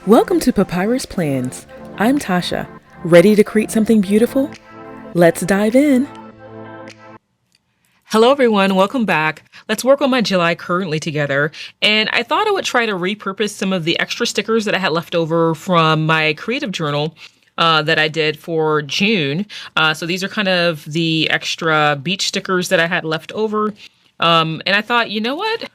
Welcome to Papyrus Plans. I'm Tasha. Ready to create something beautiful? Let's dive in. Hello everyone, welcome back. Let's work on my July currently together. And I thought I would try to repurpose some of the extra stickers that I had left over from my creative journal that I did for June. So these are kind of the extra beach stickers that I had left over. And I thought, you know what?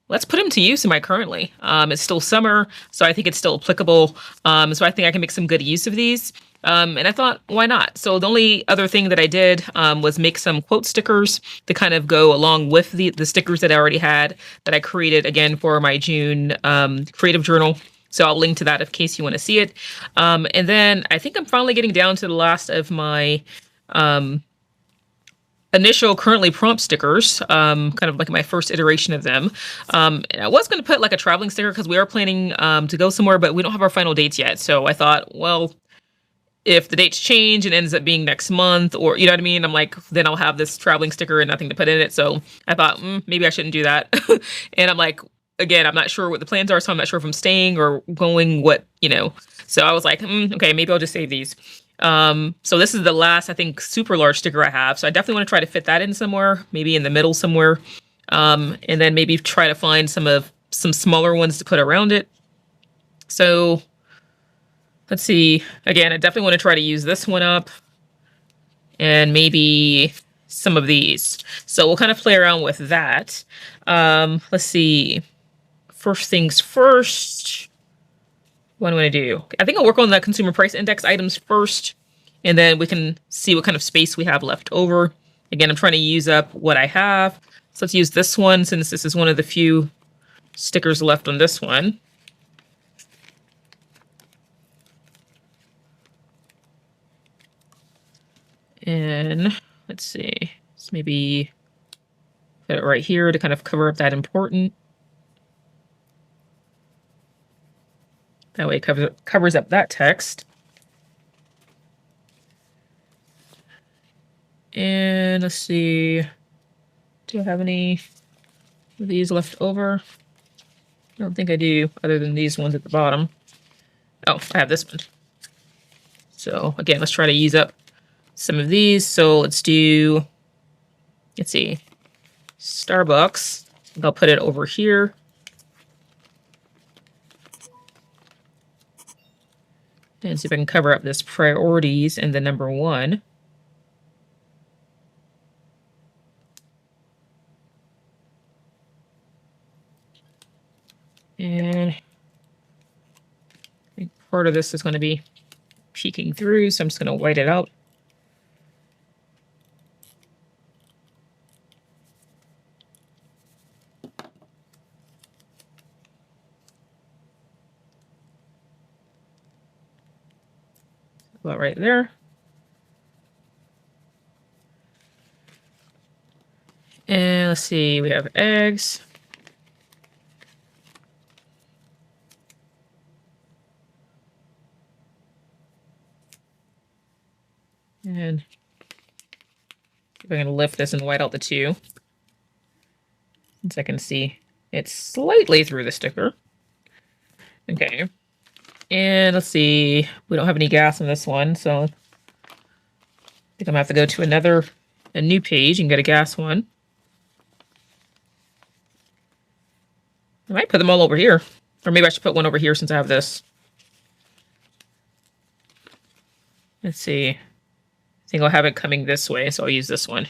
Let's put them to use in my currently. It's still summer, so I think it's still applicable. So I think I can make some good use of these. And I thought, why not? So the only other thing that I did was make some quote stickers to kind of go along with the stickers that I already had that I created again for my June creative journal. So I'll link to that in case you want to see it. And then I think I'm finally getting down to the last of my initial currently prompt stickers, kind of like my first iteration of them. And I was going to put like a traveling sticker because we are planning to go somewhere, but we don't have our final dates yet. So I thought, well, if the dates change and ends up being next month, or you know what I mean, I'm like, then I'll have this traveling sticker and nothing to put in it. So I thought, maybe I shouldn't do that. And I'm like, again, I'm not sure what the plans are, so I'm not sure if I'm staying or going, what, you know. So I was like, okay, maybe I'll just save these. So this is the last, I think, super large sticker I have. So I definitely want to try to fit that in somewhere, maybe in the middle somewhere. And then maybe try to find some smaller ones to put around it. So let's see. Again, I definitely want to try to use this one up and maybe some of these. So we'll kind of play around with that. Let's see. First things first. What do I want to do? I think I'll work on the consumer price index items first, and then we can see what kind of space we have left over. Again, I'm trying to use up what I have. So let's use this one since this is one of the few stickers left on this one. And let's see, let's maybe put it right here to kind of cover up that important. That way it covers up that text. And let's see, do I have any of these left over? I don't think I do, other than these ones at the bottom. Oh, I have this one. So again, let's try to use up some of these. So let's do, let's see, Starbucks. I'll put it over here. And see if I can cover up this priorities and the number 1. And I think part of this is going to be peeking through, so I'm just going to white it out. About right there. And let's see, we have eggs. And if I can lift this and white out the 2, since I can see it's slightly through the sticker. Okay. And let's see, we don't have any gas on this one, so I think I'm gonna have to go to a new page and get a gas one. I might put them all over here. Or maybe I should put one over here since I have this. Let's see. I think I'll have it coming this way, so I'll use this one.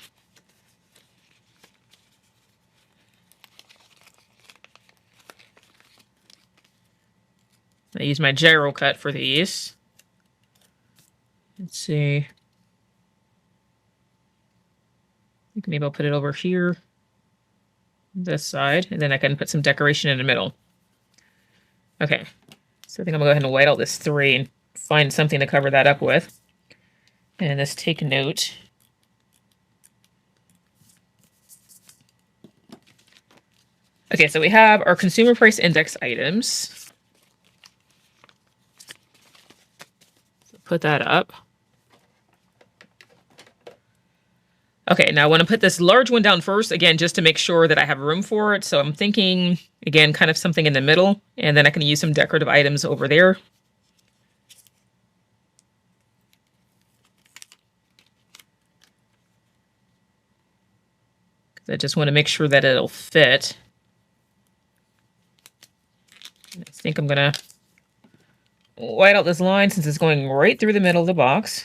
I use my gyro cut for these. Let's see. I think maybe I'll put it over here, this side, and then I can put some decoration in the middle. Okay, so I think I'm gonna go ahead and white out this 3 and find something to cover that up with. And let's take note. Okay, so we have our consumer price index items. So put that up. Okay, now I want to put this large one down first, again, just to make sure that I have room for it. So I'm thinking, again, kind of something in the middle, and then I can use some decorative items over there. I just want to make sure that it'll fit. I think I'm going to white out this line since it's going right through the middle of the box.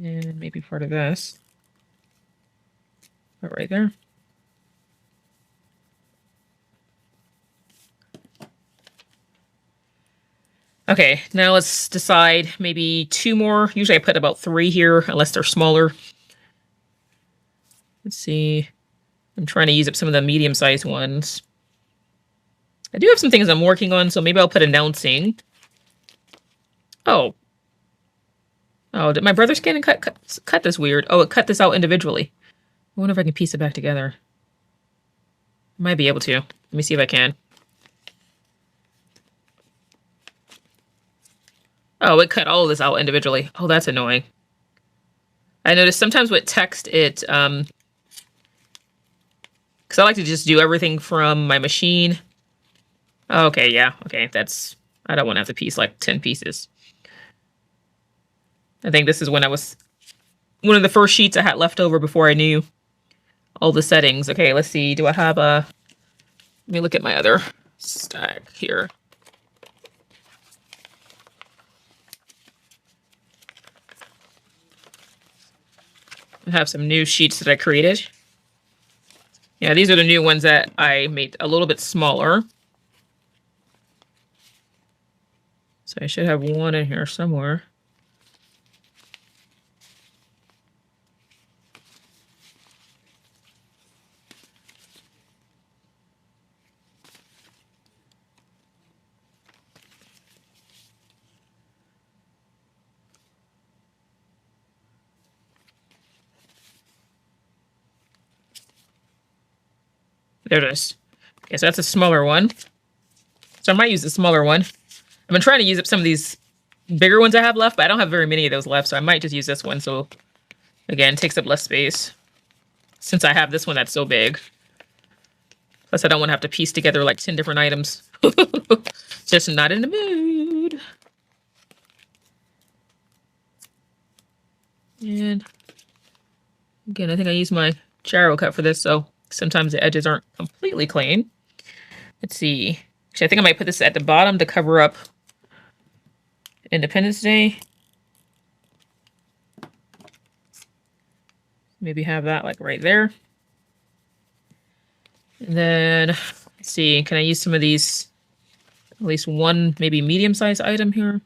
And maybe part of this. Put right there. Okay, now let's decide maybe 2 more. Usually I put about 3 here, unless they're smaller. Let's see. I'm trying to use up some of the medium-sized ones. I do have some things I'm working on, so maybe I'll put announcing. Oh. Oh, did my brother scan and cut this weird? Oh, it cut this out individually. I wonder if I can piece it back together. I might be able to. Let me see if I can. Oh, it cut all of this out individually. Oh, that's annoying. I noticed sometimes with text, because I like to just do everything from my machine. Okay, yeah, okay, I don't want to have to piece like 10 pieces. I think this is when I was, one of the first sheets I had left over before I knew all the settings. Okay, let's see, do I have let me look at my other stack here. I have some new sheets that I created. Yeah, these are the new ones that I made a little bit smaller. So I should have one in here somewhere. There it is. Okay, so that's a smaller one. So I might use the smaller one. I've been trying to use up some of these bigger ones I have left, but I don't have very many of those left, so I might just use this one. So again, it takes up less space since I have this one that's so big. Plus, I don't want to have to piece together like 10 different items. Just not in the mood. And again, I think I used my gyro cut for this, so sometimes the edges aren't completely clean. Let's see. Actually, I think I might put this at the bottom to cover up Independence Day. Maybe have that like right there. And then, let's see, can I use some of these, at least one maybe medium-sized item here?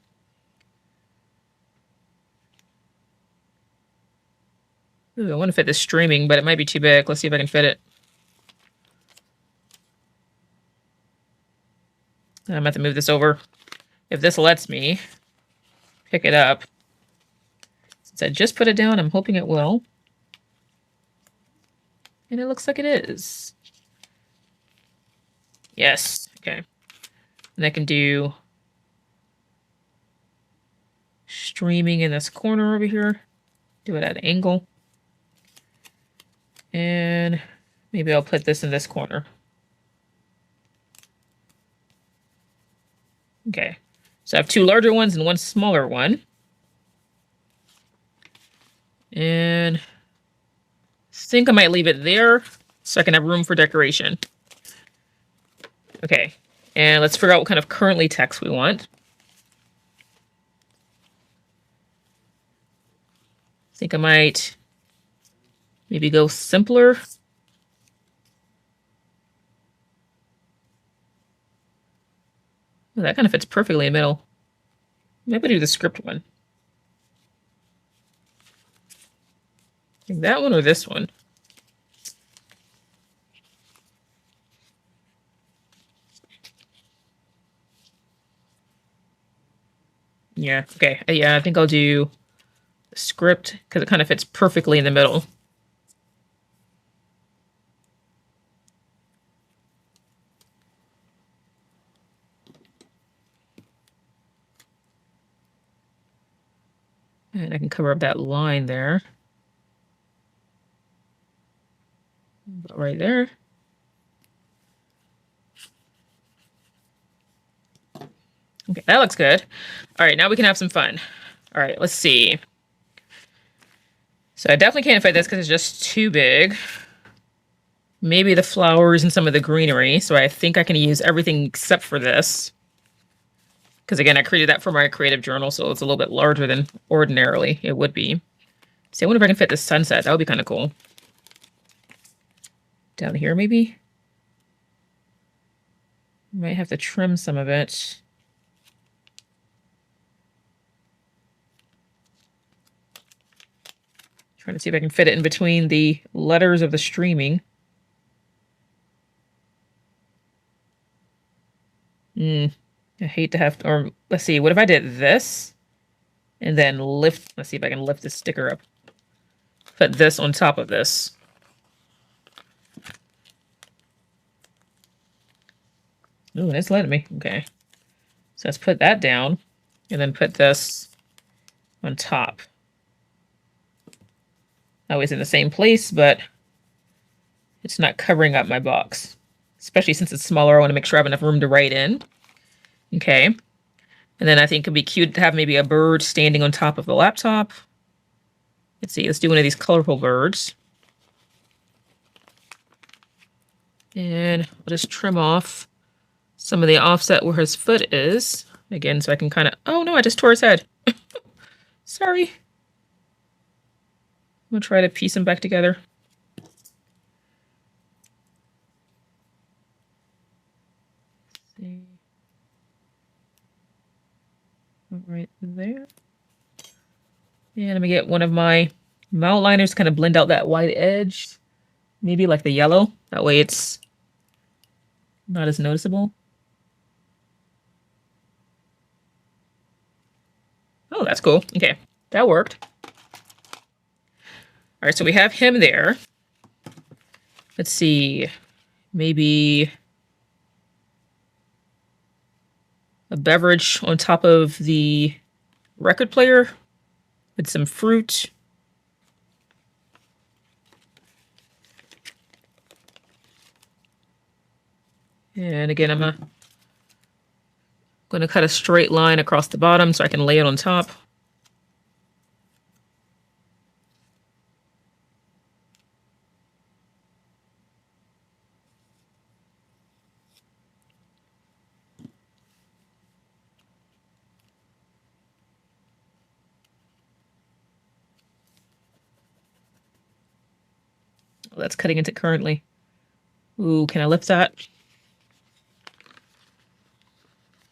Ooh, I want to fit this streaming, but it might be too big. Let's see if I can fit it. I'm going to have to move this over. If this lets me pick it up. Since I just put it down, I'm hoping it will. And it looks like it is. Yes, okay. And I can do streaming in this corner over here. Do it at an angle. And maybe I'll put this in this corner. Okay, so I have 2 larger ones and 1 smaller one. And I think I might leave it there so I can have room for decoration. Okay, and let's figure out what kind of currently text we want. I think I might maybe go simpler. Oh, that kind of fits perfectly in the middle. Maybe do the script one. I think that one or this one. Yeah, okay. Yeah, I think I'll do the script because it kind of fits perfectly in the middle. And I can cover up that line there. right there. Okay, that looks good. All right, now we can have some fun. All right, let's see. So I definitely can't fit this because it's just too big. Maybe the flowers and some of the greenery. So I think I can use everything except for this. Because again, I created that for my creative journal, so it's a little bit larger than ordinarily it would be. See, I wonder if I can fit the sunset. That would be kind of cool. Down here, maybe? Might have to trim some of it. Trying to see if I can fit it in between the letters of the streaming. I hate to have to, or let's see, what if I did this and then lift, let's see if I can lift this sticker up. Put this on top of this. Ooh, it's letting me. Okay. So let's put that down and then put this on top. Always in the same place, but it's not covering up my box. Especially since it's smaller, I want to make sure I have enough room to write in. Okay. And then I think it'd be cute to have maybe a bird standing on top of the laptop. Let's see, let's do one of these colorful birds. And I'll just trim off some of the offset where his foot is. Again, so I can kind of, oh no, I just tore his head. Sorry. I'm gonna try to piece them back together. See. Right there. And let me get one of my outliners to kind of blend out that white edge. Maybe like the yellow. That way it's not as noticeable. Oh, that's cool. Okay, that worked. All right, so we have him there. Let's see, maybe a beverage on top of the record player with some fruit. And again, I'm going to cut a straight line across the bottom so I can lay it on top. Oh, that's cutting into currently. Ooh, can I lift that?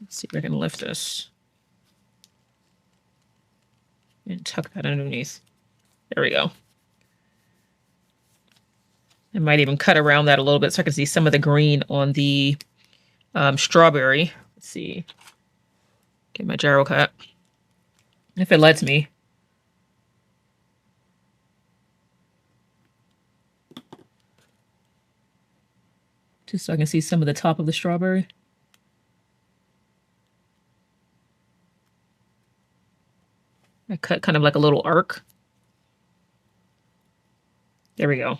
Let's see if I can lift this. And tuck that underneath. There we go. I might even cut around that a little bit so I can see some of the green on the strawberry. Let's see. Get my gyro cut. If it lets me. Just so I can see some of the top of the strawberry. I cut kind of like a little arc. There we go.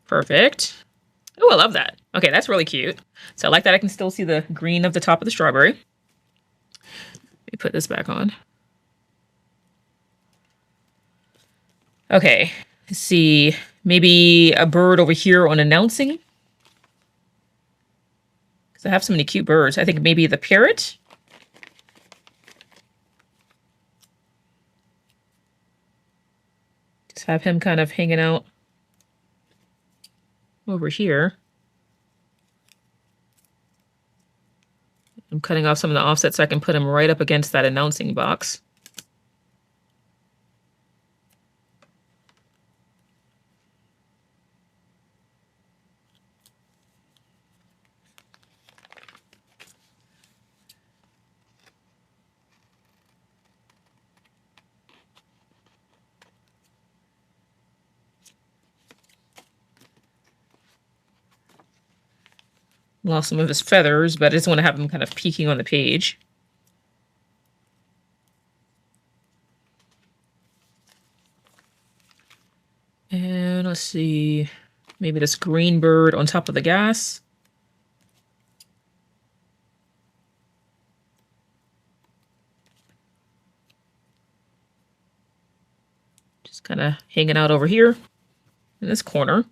Perfect. Oh, I love that. Okay, that's really cute. So I like that I can still see the green of the top of the strawberry. Let me put this back on. Okay, let's see. Maybe a bird over here on announcing. Because I have so many cute birds. I think maybe the parrot. Just have him kind of hanging out over here. I'm cutting off some of the offsets so I can put him right up against that announcing box. Lost some of his feathers, but I just want to have him kind of peeking on the page. And let's see, maybe this green bird on top of the gas. Just kind of hanging out over here in this corner.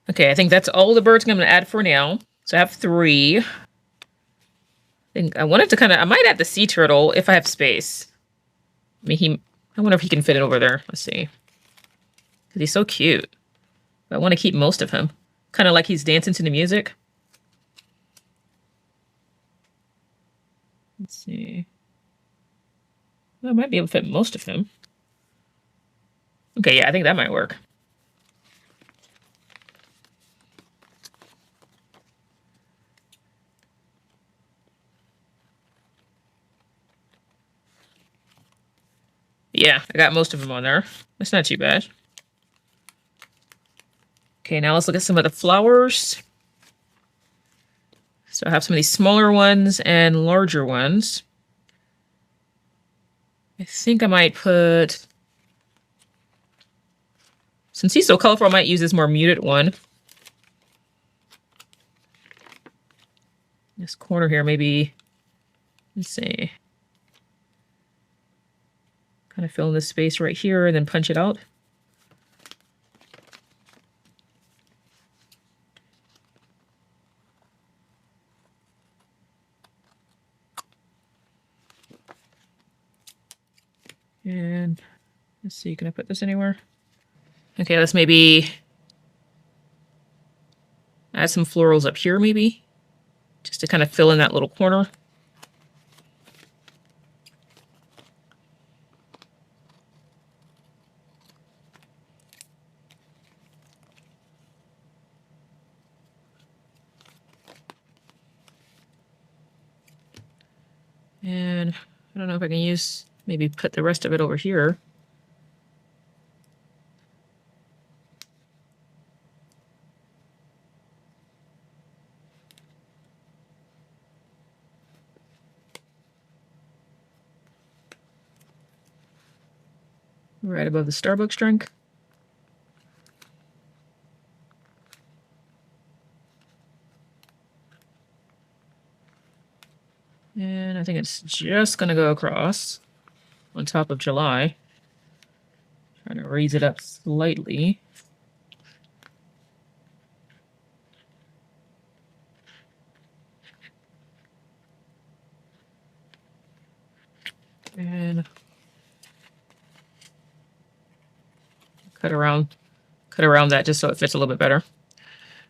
Okay, I think that's all the birds I'm going to add for now. So I have 3. I think I wanted to kind of, I might add the sea turtle if I have space. I mean, I wonder if he can fit it over there. Let's see. Because he's so cute. But I want to keep most of him. Kind of like he's dancing to the music. Let's see. Well, I might be able to fit most of him. Okay, yeah, I think that might work. Yeah, I got most of them on there. That's not too bad. Okay, now let's look at some of the flowers. So I have some of these smaller ones and larger ones. I think I might put... Since he's so colorful, I might use this more muted one. This corner here, maybe... Let's see. Kind of fill in this space right here and then punch it out. And let's see, can I put this anywhere? Okay, let's maybe add some florals up here maybe, just to kind of fill in that little corner. And I don't know if I can use, maybe put the rest of it over here. Right above the Starbucks drink. And I think it's just going to go across on top of July. Trying to raise it up slightly. And cut around that just so it fits a little bit better.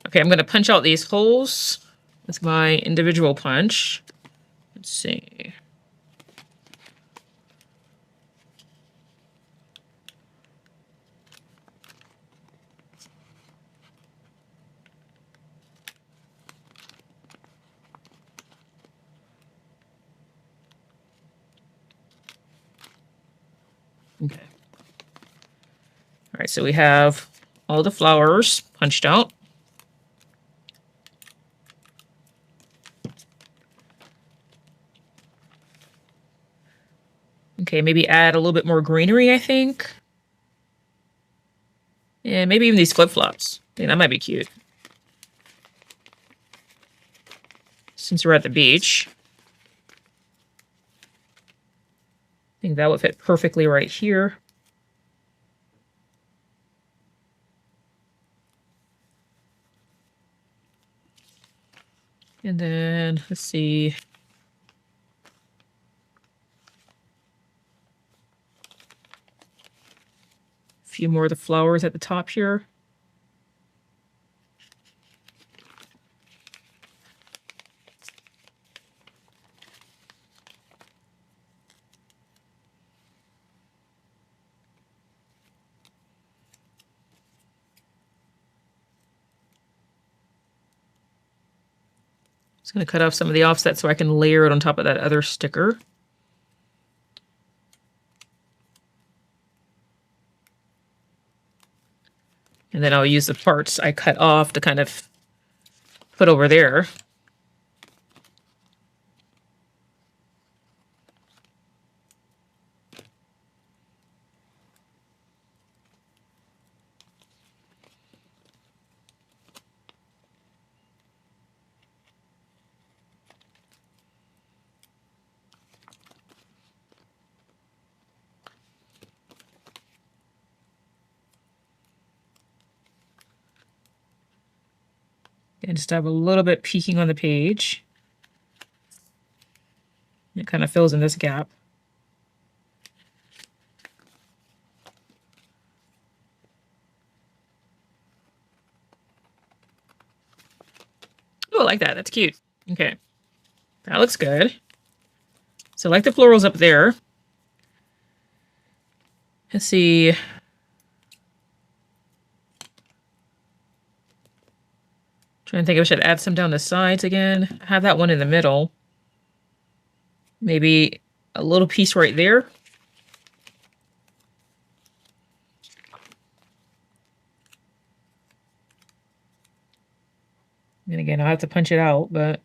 Okay, I'm going to punch out these holes with my individual punch. Let's see. Okay. All right, so we have all the flowers punched out. Okay, maybe add a little bit more greenery, I think. And maybe even these flip-flops. I think that might be cute. Since we're at the beach. I think that would fit perfectly right here. And then, let's see. A few more of the flowers at the top here. Just going to cut off some of the offset so I can layer it on top of that other sticker. And then I'll use the parts I cut off to kind of put over there. And just have a little bit peeking on the page. It kind of fills in this gap. Oh, I like that. That's cute. Okay. That looks good. So I like the florals up there. Let's see. Trying to think if I should add some down the sides again. I have that one in the middle. Maybe a little piece right there. And again, I'll have to punch it out, but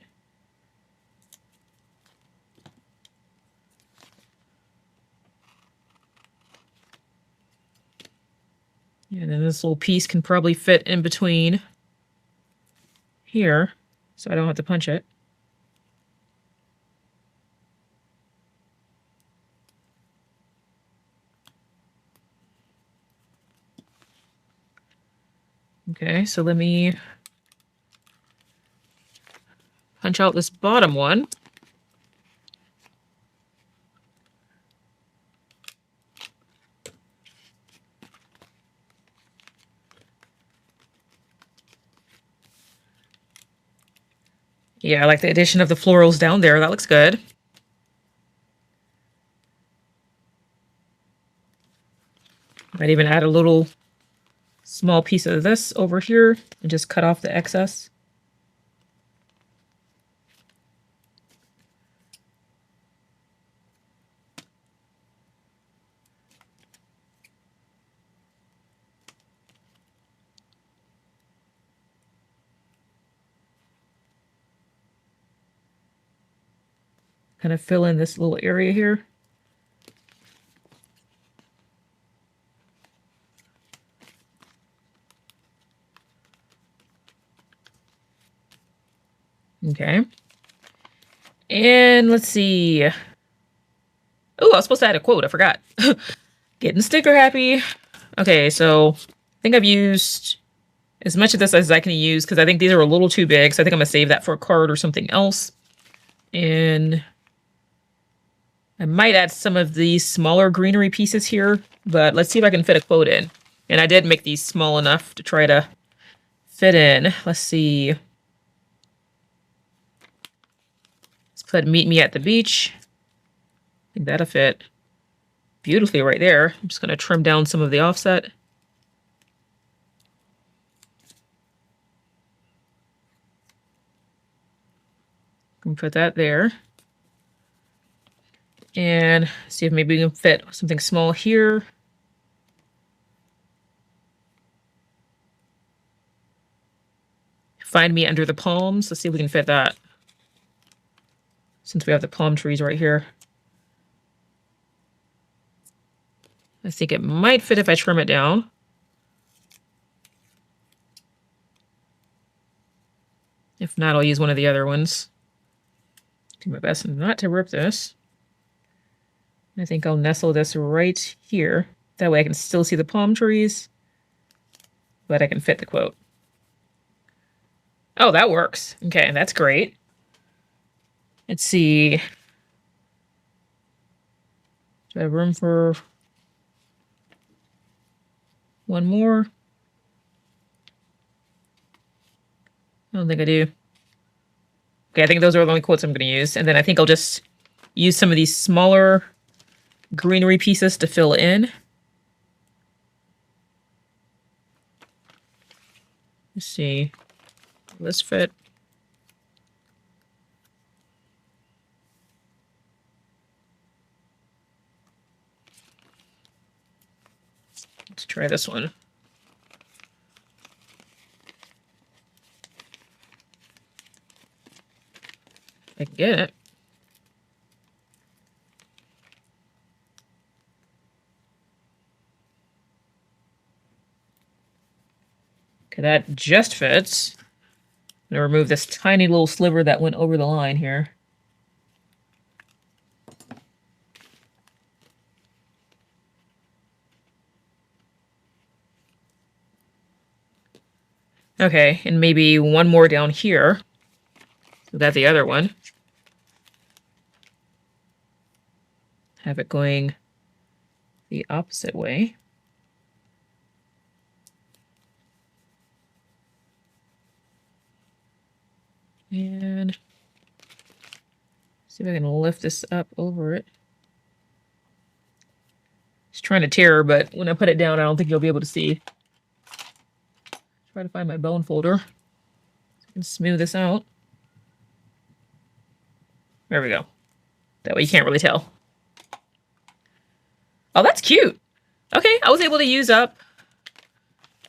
and then this little piece can probably fit in between here, so I don't have to punch it. Okay, so let me punch out this bottom one. Yeah, I like the addition of the florals down there. That looks good. Might even add a little small piece of this over here and just cut off the excess. Kind of fill in this little area here. Okay. And let's see. Oh, I was supposed to add a quote. I forgot. Getting sticker happy. Okay, so I think I've used as much of this as I can use because I think these are a little too big. So I think I'm going to save that for a card or something else. And I might add some of these smaller greenery pieces here, but let's see if I can fit a quote in. And I did make these small enough to try to fit in. Let's see. Let's put meet me at the beach. I think that'll fit beautifully right there. I'm just going to trim down some of the offset. Can put that there. And see if maybe we can fit something small here. Find me under the palms. Let's see if we can fit that. Since we have the palm trees right here. I think it might fit if I trim it down. If not, I'll use one of the other ones. Do my best not to rip this. I think I'll nestle this right here. That way I can still see the palm trees, but I can fit the quote. Oh, that works. Okay, that's great. Let's see. Do I have room for one more? I don't think I do. Okay, I think those are the only quotes I'm going to use. And then I think I'll just use some of these smaller greenery pieces to fill in. Let's see. Will this fit? Let's try this one. I can get it. Okay, that just fits. I'm going to remove this tiny little sliver that went over the line here. Okay, and maybe one more down here. So that's the other one. Have it going the opposite way. And see if I can lift this up over it. Just trying to tear, but when I put it down, I don't think you'll be able to see. Try to find my bone folder. So I can smooth this out. There we go. That way you can't really tell. Oh, that's cute. Okay, I was able to use up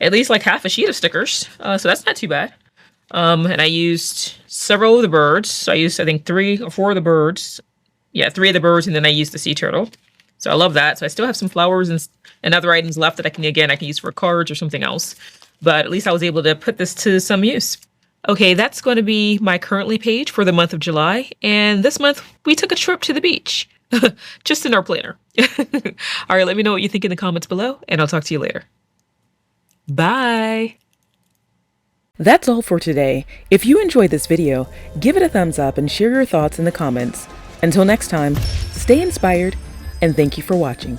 at least like half a sheet of stickers. So that's not too bad. And I used several of the birds. So I used, I think, 3 or 4 of the birds. Yeah, 3 of the birds, and then I used the sea turtle. So I love that. So I still have some flowers and other items left that I can use for cards or something else. But at least I was able to put this to some use. Okay, that's going to be my currently page for the month of July. And this month, we took a trip to the beach. Just in our planner. All right, let me know what you think in the comments below, and I'll talk to you later. Bye! That's all for today. If you enjoyed this video, give it a thumbs up and share your thoughts in the comments. Until next time, stay inspired, and thank you for watching.